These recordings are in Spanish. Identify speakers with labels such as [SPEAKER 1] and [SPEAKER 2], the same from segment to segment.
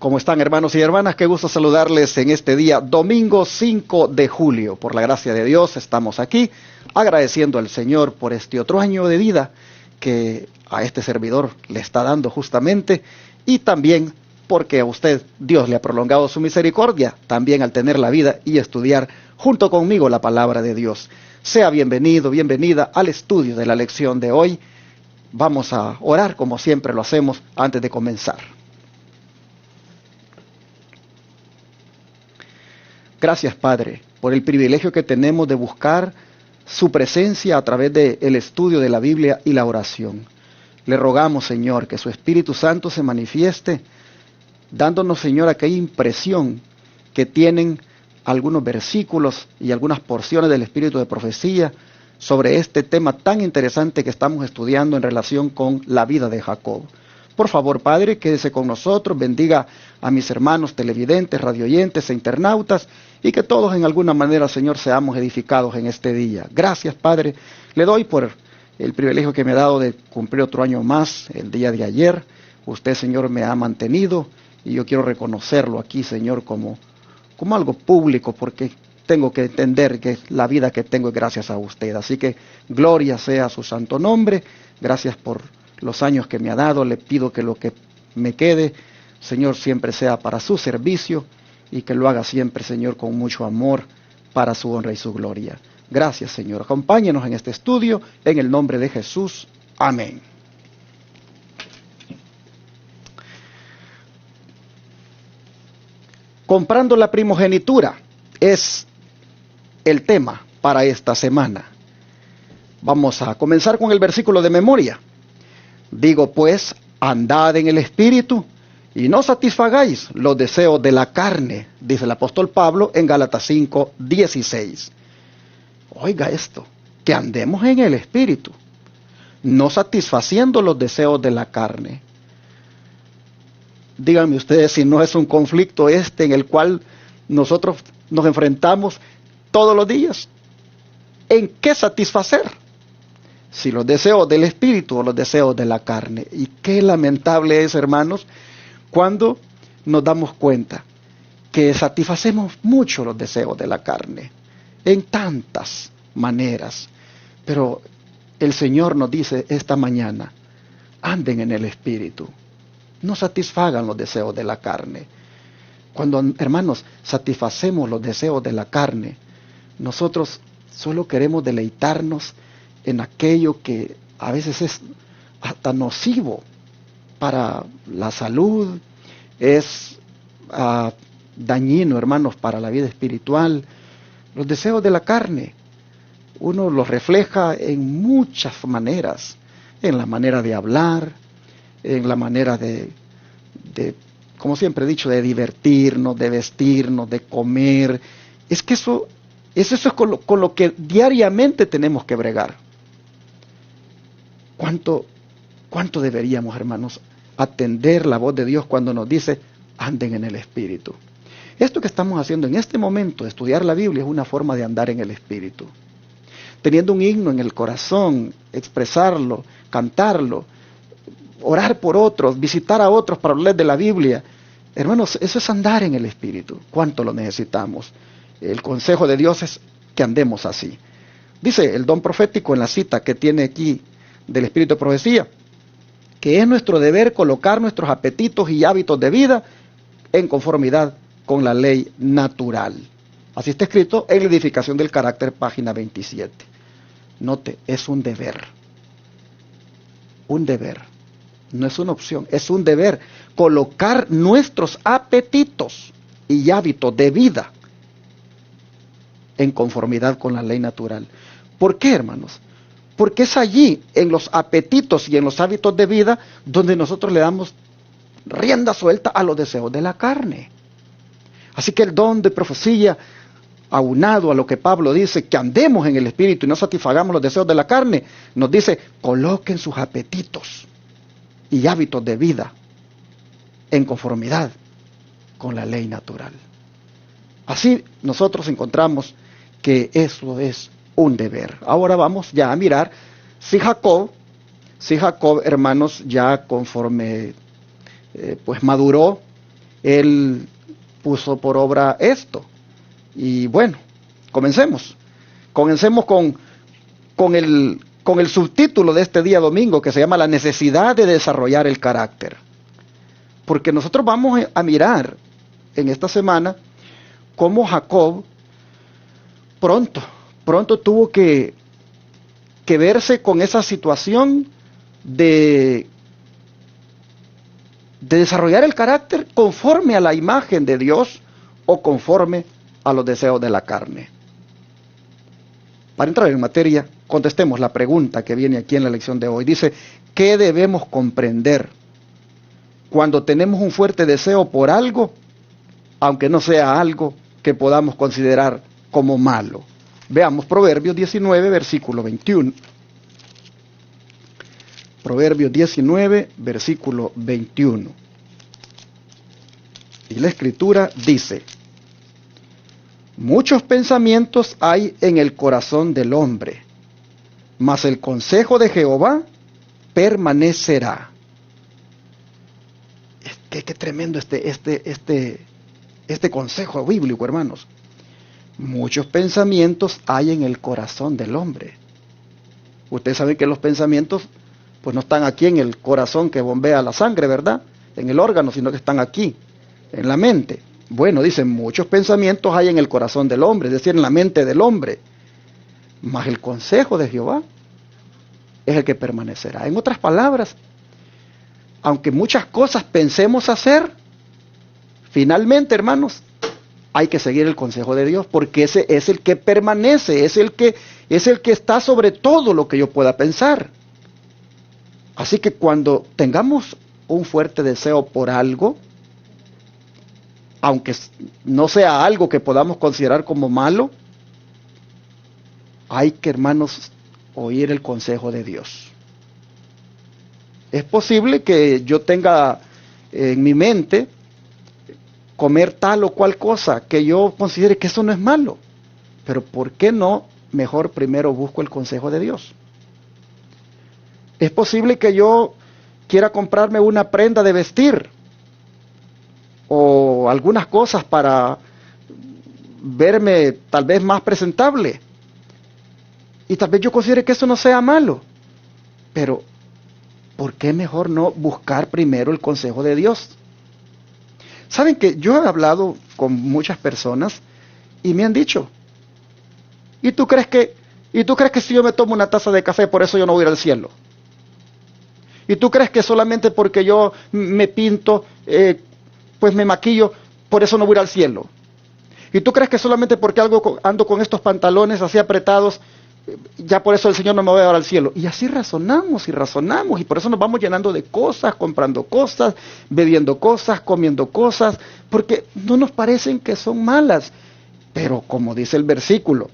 [SPEAKER 1] ¿Cómo están, hermanos y hermanas? Qué gusto saludarles en este día, domingo 5 de julio. Por la gracia de Dios estamos aquí agradeciendo al Señor por este otro año de vida que a este servidor le está dando justamente, y también porque a usted Dios le ha prolongado su misericordia también al tener la vida y estudiar junto conmigo la palabra de Dios. Sea bienvenido, bienvenida al estudio de la lección de hoy. Vamos a orar como siempre lo hacemos antes de comenzar. Gracias, Padre, por el privilegio que tenemos de buscar su presencia a través del estudio de la Biblia y la oración. Le rogamos, Señor, que su Espíritu Santo se manifieste, dándonos, Señor, aquella impresión que tienen algunos versículos y algunas porciones del Espíritu de profecía sobre este tema tan interesante que estamos estudiando en relación con la vida de Jacob. Por favor, Padre, quédese con nosotros, bendiga a mis hermanos televidentes, radioyentes e internautas, y que todos en alguna manera, Señor, seamos edificados en este día. Gracias, Padre, le doy por el privilegio que me ha dado de cumplir otro año más, el día de ayer. Usted, Señor, me ha mantenido, y yo quiero reconocerlo aquí, Señor, como algo público, porque tengo que entender que la vida que tengo es gracias a usted. Así que gloria sea a su santo nombre. Gracias por los años que me ha dado. Le pido que lo que me quede, Señor, siempre sea para su servicio, y que lo haga siempre, Señor, con mucho amor para su honra y su gloria. Gracias, Señor. Acompáñenos en este estudio en el nombre de Jesús. Amén. Comprando la primogenitura es el tema para esta semana. Vamos a comenzar con el versículo de memoria. Digo pues, andad en el Espíritu y no satisfagáis los deseos de la carne, dice el apóstol Pablo en Gálatas 5:16. Oiga esto, que andemos en el Espíritu, no satisfaciendo los deseos de la carne. Díganme ustedes si no es un conflicto en el cual nosotros nos enfrentamos todos los días. ¿En qué satisfacer? Si los deseos del Espíritu o los deseos de la carne. Y qué lamentable es, hermanos, cuando nos damos cuenta que satisfacemos mucho los deseos de la carne, en tantas maneras. Pero el Señor nos dice esta mañana, anden en el Espíritu, no satisfagan los deseos de la carne. Cuando, hermanos, satisfacemos los deseos de la carne, nosotros solo queremos deleitarnos en aquello que a veces es hasta nocivo para la salud, es dañino, hermanos, para la vida espiritual. Los deseos de la carne, uno los refleja en muchas maneras, en la manera de hablar, en la manera de, como siempre he dicho, de divertirnos, de vestirnos, de comer. Es que eso es con lo que diariamente tenemos que bregar. ¿Cuánto deberíamos, hermanos, atender la voz de Dios cuando nos dice, anden en el Espíritu? Esto que estamos haciendo en este momento, estudiar la Biblia, es una forma de andar en el Espíritu. Teniendo un himno en el corazón, expresarlo, cantarlo, orar por otros, visitar a otros para hablar de la Biblia. Hermanos, eso es andar en el Espíritu. ¿Cuánto lo necesitamos? El consejo de Dios es que andemos así. Dice el don profético en la cita que tiene aquí del Espíritu de profecía, que es nuestro deber colocar nuestros apetitos y hábitos de vida en conformidad con la ley natural. Así está escrito en la edificación del carácter, página 27. Note, es un deber. Un deber. No es una opción, es un deber colocar nuestros apetitos y hábitos de vida en conformidad con la ley natural. ¿Por qué, hermanos? Porque es allí, en los apetitos y en los hábitos de vida, donde nosotros le damos rienda suelta a los deseos de la carne. Así que el don de profecía, aunado a lo que Pablo dice, que andemos en el Espíritu y no satisfagamos los deseos de la carne, nos dice, coloquen sus apetitos y hábitos de vida en conformidad con la ley natural. Así nosotros encontramos que eso es un deber. Ahora vamos ya a mirar si Jacob, hermanos, ya conforme pues maduró Él puso por obra esto. Y bueno, comencemos. Comencemos con el subtítulo de este día domingo, que se llama La necesidad de desarrollar el carácter. Porque nosotros vamos a mirar en esta semana cómo Jacob pronto tuvo que verse con esa situación de desarrollar el carácter conforme a la imagen de Dios o conforme a los deseos de la carne. Para entrar en materia, contestemos la pregunta que viene aquí en la lección de hoy. Dice, ¿qué debemos comprender cuando tenemos un fuerte deseo por algo, aunque no sea algo que podamos considerar como malo? Veamos Proverbios 19, versículo 21. Proverbios 19, versículo 21. Y la Escritura dice, muchos pensamientos hay en el corazón del hombre, mas el consejo de Jehová permanecerá. Qué tremendo este consejo bíblico, hermanos. Muchos pensamientos hay en el corazón del hombre. Ustedes saben que los pensamientos pues no están aquí en el corazón que bombea la sangre, ¿verdad? En el órgano, sino que están aquí, en la mente. Bueno, dicen, muchos pensamientos hay en el corazón del hombre, es decir, en la mente del hombre. Mas el consejo de Jehová es el que permanecerá. En otras palabras, aunque muchas cosas pensemos hacer, finalmente, hermanos, hay que seguir el consejo de Dios, porque ese es el que permanece, es el que está sobre todo lo que yo pueda pensar. Así que cuando tengamos un fuerte deseo por algo, aunque no sea algo que podamos considerar como malo, hay que, hermanos, oír el consejo de Dios. Es posible que yo tenga en mi mente comer tal o cual cosa, que yo considere que eso no es malo. Pero ¿por qué no mejor primero busco el consejo de Dios? Es posible que yo quiera comprarme una prenda de vestir o algunas cosas para verme tal vez más presentable. Y tal vez yo considere que eso no sea malo. Pero ¿por qué mejor no buscar primero el consejo de Dios? Saben que yo he hablado con muchas personas y me han dicho, ¿y tú crees que si yo me tomo una taza de café por eso yo no voy a ir al cielo? ¿Y tú crees que solamente porque yo me pinto, pues me maquillo, por eso no voy a ir al cielo? ¿Y tú crees que solamente porque ando con estos pantalones así apretados, ya por eso el Señor no me va a llevar al cielo? Y así razonamos y por eso nos vamos llenando de cosas, comprando cosas, bebiendo cosas, comiendo cosas, porque no nos parecen que son malas. Pero como dice el versículo,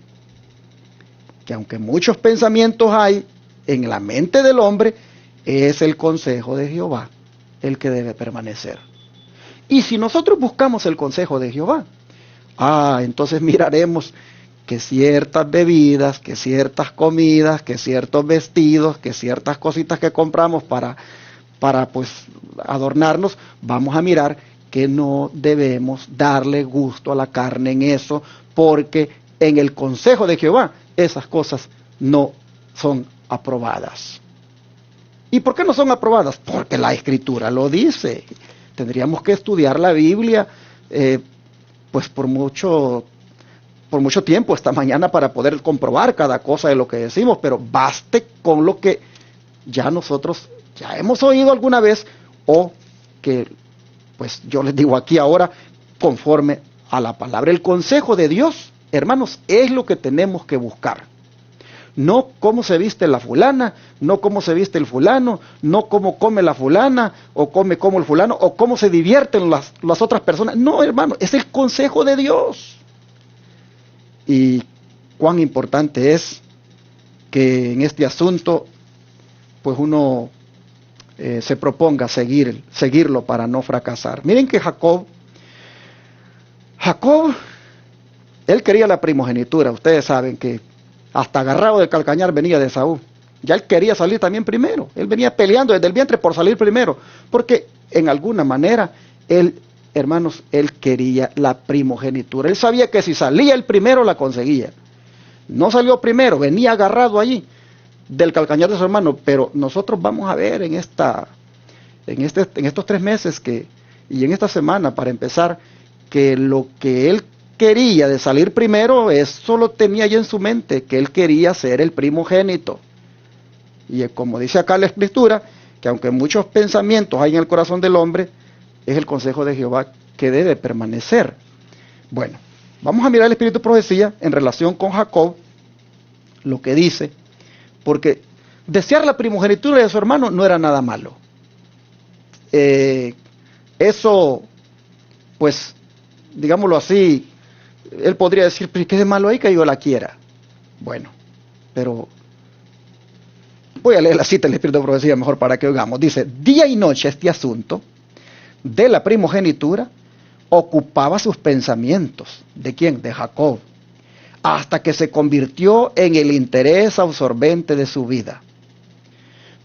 [SPEAKER 1] que aunque muchos pensamientos hay en la mente del hombre, es el consejo de Jehová el que debe permanecer. Y si nosotros buscamos el consejo de Jehová, entonces miraremos que ciertas bebidas, que ciertas comidas, que ciertos vestidos, que ciertas cositas que compramos para pues adornarnos, vamos a mirar que no debemos darle gusto a la carne en eso, porque en el consejo de Jehová esas cosas no son aprobadas. ¿Y por qué no son aprobadas? Porque la Escritura lo dice. Tendríamos que estudiar la Biblia pues por mucho tiempo esta mañana para poder comprobar cada cosa de lo que decimos, pero baste con lo que ya nosotros ya hemos oído alguna vez o que pues yo les digo aquí ahora conforme a la palabra. El consejo de Dios, hermanos, es lo que tenemos que buscar. No cómo se viste la fulana, no cómo se viste el fulano, no cómo come la fulana, o come como el fulano, o cómo se divierten las otras personas. No, hermano, es el consejo de Dios. Y cuán importante es que en este asunto, pues uno se proponga seguirlo para no fracasar. Miren que Jacob, él quería la primogenitura. Ustedes saben que hasta agarrado del calcañar venía de Esaú. Ya él quería salir también primero. Él venía peleando desde el vientre por salir primero. Porque en alguna manera él hermanos, él quería la primogenitura. Él sabía que si salía el primero la conseguía. No salió primero, venía agarrado allí del calcañar de su hermano. Pero nosotros vamos a ver en estos 3 meses y en esta semana, para empezar, que lo que él quería de salir primero, eso lo tenía ya en su mente, que él quería ser el primogénito. Y como dice acá la Escritura, que aunque muchos pensamientos hay en el corazón del hombre, es el consejo de Jehová que debe permanecer. Bueno, vamos a mirar el espíritu de profecía en relación con Jacob, lo que dice, porque desear la primogenitura de su hermano no era nada malo. Eso, pues, digámoslo así, él podría decir, pero ¿qué de malo hay que yo la quiera? Bueno, pero voy a leer la cita del espíritu de profecía mejor para que oigamos. Dice, día y noche este asunto de la primogenitura ocupaba sus pensamientos. ¿De quién? De Jacob. Hasta que se convirtió en el interés absorbente de su vida.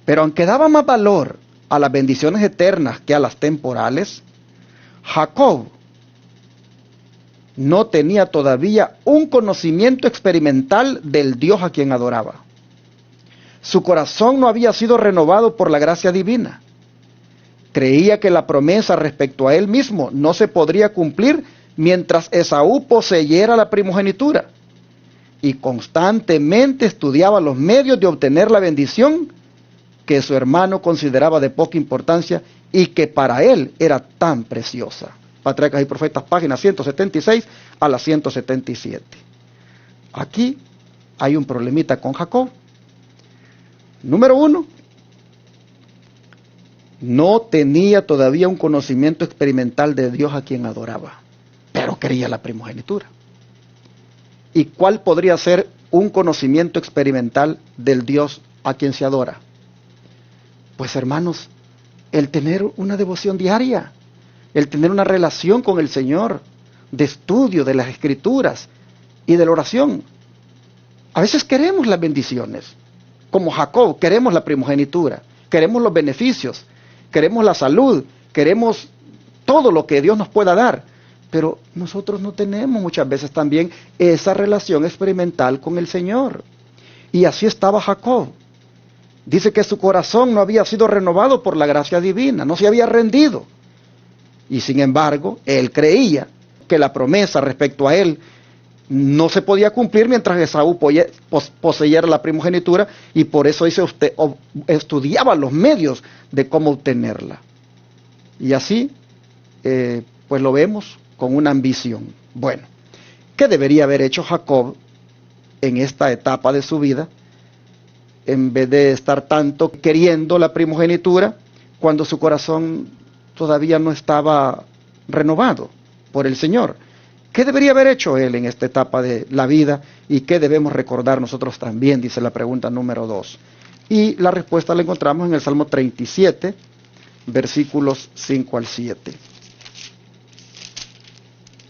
[SPEAKER 1] Pero aunque daba más valor a las bendiciones eternas que a las temporales, Jacob no tenía todavía un conocimiento experimental del Dios a quien adoraba. Su corazón no había sido renovado por la gracia divina. Creía que la promesa respecto a él mismo no se podría cumplir mientras Esaú poseyera la primogenitura. Y constantemente estudiaba los medios de obtener la bendición que su hermano consideraba de poca importancia y que para él era tan preciosa. Patriarcas y Profetas, páginas 176 a la 177. Aquí hay un problemita con Jacob. Número 1, no tenía todavía un conocimiento experimental de Dios a quien adoraba, pero quería la primogenitura. ¿Y cuál podría ser un conocimiento experimental del Dios a quien se adora? Pues hermanos, el tener una devoción diaria, el tener una relación con el Señor, de estudio de las Escrituras y de la oración. A veces queremos las bendiciones, como Jacob, queremos la primogenitura, queremos los beneficios, queremos la salud, queremos todo lo que Dios nos pueda dar, pero nosotros no tenemos muchas veces también esa relación experimental con el Señor. Y así estaba Jacob. Dice que su corazón no había sido renovado por la gracia divina, no se había rendido. Y sin embargo, él creía que la promesa respecto a él no se podía cumplir mientras Esaú poseyera la primogenitura, y por eso estudiaba los medios de cómo obtenerla. Y así, pues lo vemos con una ambición. Bueno, ¿qué debería haber hecho Jacob en esta etapa de su vida? En vez de estar tanto queriendo la primogenitura, cuando su corazón todavía no estaba renovado por el Señor. ¿Qué debería haber hecho él en esta etapa de la vida? ¿Y qué debemos recordar nosotros también? Dice la pregunta número 2. Y la respuesta la encontramos en el Salmo 37, versículos 5 al 7.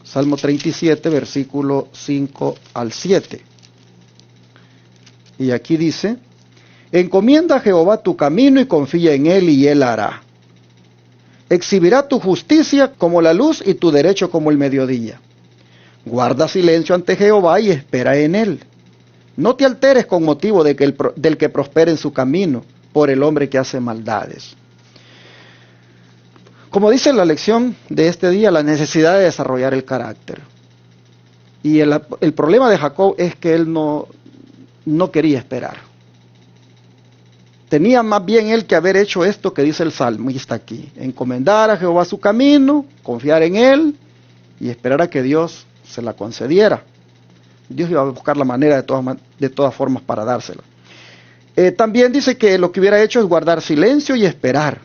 [SPEAKER 1] Salmo 37, versículo 5 al 7. Y aquí dice, encomienda a Jehová tu camino y confía en él y él hará. Exhibirá tu justicia como la luz y tu derecho como el mediodía. Guarda silencio ante Jehová y espera en él. No te alteres con motivo del que prospere en su camino, por el hombre que hace maldades. Como dice la lección de este día, la necesidad de desarrollar el carácter. Y el problema de Jacob es que él no quería esperar. Tenía más bien él que haber hecho esto que dice el salmista aquí. Encomendar a Jehová su camino, confiar en él y esperar a que Dios se la concediera. Dios iba a buscar la manera de todas formas para dársela. También dice que lo que hubiera hecho es guardar silencio y esperar.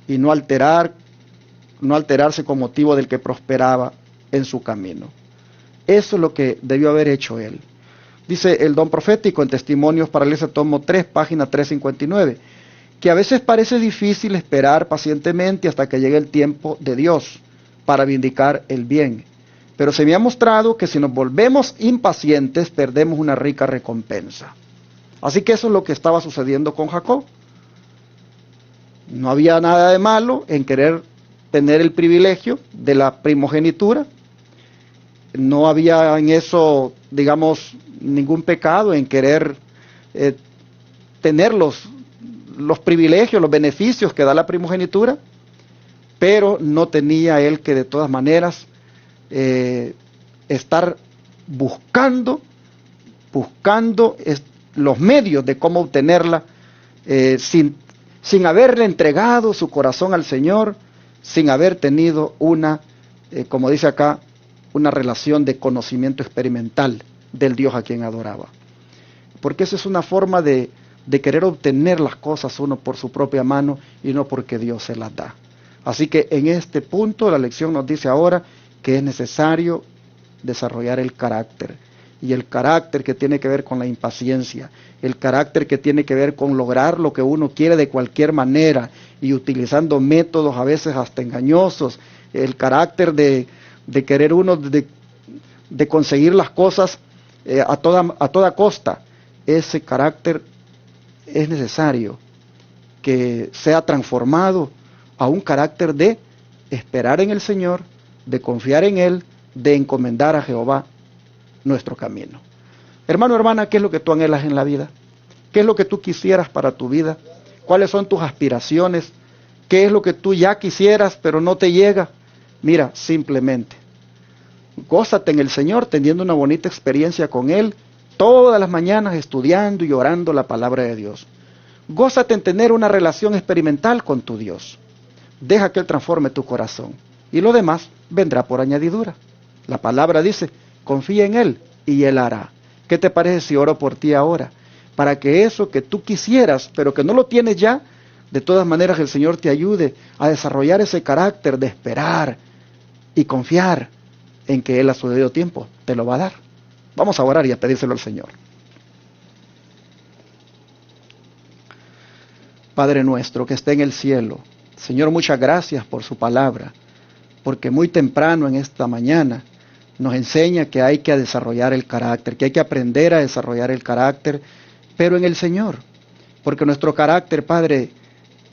[SPEAKER 1] Y no alterarse con motivo del que prosperaba en su camino. Eso es lo que debió haber hecho él. Dice el don profético en Testimonios para la Iglesia, tomo 3, página 359, que a veces parece difícil esperar pacientemente hasta que llegue el tiempo de Dios para vindicar el bien. Pero se me ha mostrado que si nos volvemos impacientes, perdemos una rica recompensa. Así que eso es lo que estaba sucediendo con Jacob. No había nada de malo en querer tener el privilegio de la primogenitura. No había en eso, digamos, ningún pecado en querer tener los privilegios, los beneficios que da la primogenitura, pero no tenía él que de todas maneras estar buscando los medios de cómo obtenerla, sin haberle entregado su corazón al Señor, sin haber tenido como dice acá, una relación de conocimiento experimental del Dios a quien adoraba. Porque esa es una forma de querer obtener las cosas uno por su propia mano y no porque Dios se las da. Así que en este punto la lección nos dice ahora que es necesario desarrollar el carácter. Y el carácter que tiene que ver con la impaciencia, el carácter que tiene que ver con lograr lo que uno quiere de cualquier manera y utilizando métodos a veces hasta engañosos, el carácter de querer uno de conseguir las cosas a toda costa. Ese carácter es necesario que sea transformado a un carácter de esperar en el Señor, de confiar en Él, de encomendar a Jehová nuestro camino. Hermano, hermana, ¿qué es lo que tú anhelas en la vida? ¿Qué es lo que tú quisieras para tu vida? ¿Cuáles son tus aspiraciones? ¿Qué es lo que tú ya quisieras pero no te llega? Mira, simplemente gózate en el Señor teniendo una bonita experiencia con Él, todas las mañanas estudiando y orando la palabra de Dios. Gózate en tener una relación experimental con tu Dios. Deja que Él transforme tu corazón y lo demás vendrá por añadidura. La palabra dice, confía en Él y Él hará. ¿Qué te parece si oro por ti ahora? Para que eso que tú quisieras, pero que no lo tienes ya, de todas maneras el Señor te ayude a desarrollar ese carácter de esperar y confiar en que Él a su debido tiempo te lo va a dar. Vamos a orar y a pedírselo al Señor. Padre nuestro que está en el cielo, Señor, muchas gracias por su palabra, porque muy temprano en esta mañana nos enseña que hay que desarrollar el carácter, que hay que aprender a desarrollar el carácter, pero en el Señor, porque nuestro carácter, Padre,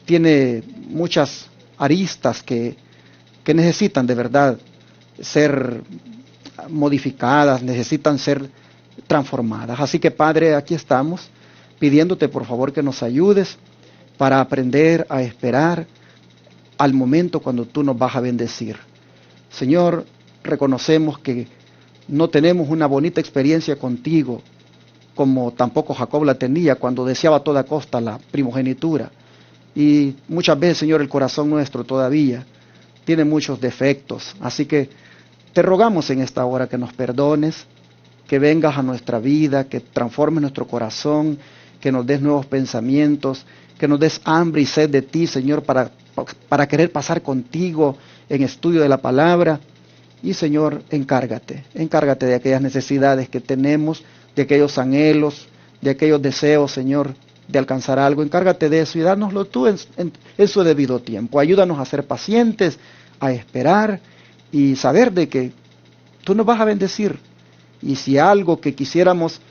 [SPEAKER 1] tiene muchas aristas que necesitan de verdad ser modificadas, necesitan ser transformadas. Así que, Padre, aquí estamos pidiéndote por favor que nos ayudes para aprender a esperar al momento cuando tú nos vas a bendecir. Señor, reconocemos que no tenemos una bonita experiencia contigo, como tampoco Jacob la tenía cuando deseaba a toda costa la primogenitura. Y muchas veces, Señor, el corazón nuestro todavía tiene muchos defectos. Así que te rogamos en esta hora que nos perdones, que vengas a nuestra vida, que transformes nuestro corazón, que nos des nuevos pensamientos, que nos des hambre y sed de ti, Señor, para querer pasar contigo en estudio de la palabra. Y, Señor, encárgate de aquellas necesidades que tenemos, de aquellos anhelos, de aquellos deseos, Señor, de alcanzar algo. Encárgate de eso y dánoslo tú en su debido tiempo. Ayúdanos a ser pacientes, a esperar y saber de que tú nos vas a bendecir. Y si algo que quisiéramos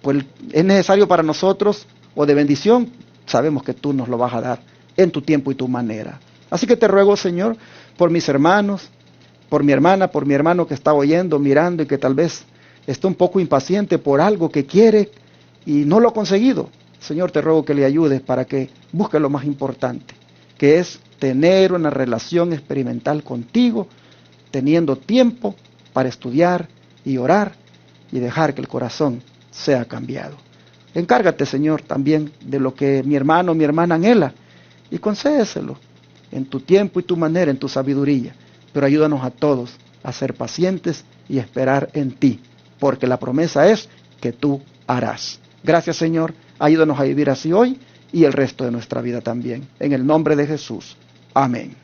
[SPEAKER 1] pues es necesario para nosotros o de bendición, sabemos que tú nos lo vas a dar en tu tiempo y tu manera. Así que te ruego, Señor, por mis hermanos, por mi hermana, por mi hermano que está oyendo, mirando y que tal vez está un poco impaciente por algo que quiere y no lo ha conseguido. Señor, te ruego que le ayudes para que busque lo más importante, que es tener una relación experimental contigo, teniendo tiempo para estudiar y orar y dejar que el corazón sea cambiado. Encárgate, Señor, también de lo que mi hermano o mi hermana anhela y concédeselo en tu tiempo y tu manera, en tu sabiduría. Pero ayúdanos a todos a ser pacientes y esperar en ti, porque la promesa es que tú harás. Gracias, Señor. Ayúdanos a vivir así hoy y el resto de nuestra vida también. En el nombre de Jesús. Amén.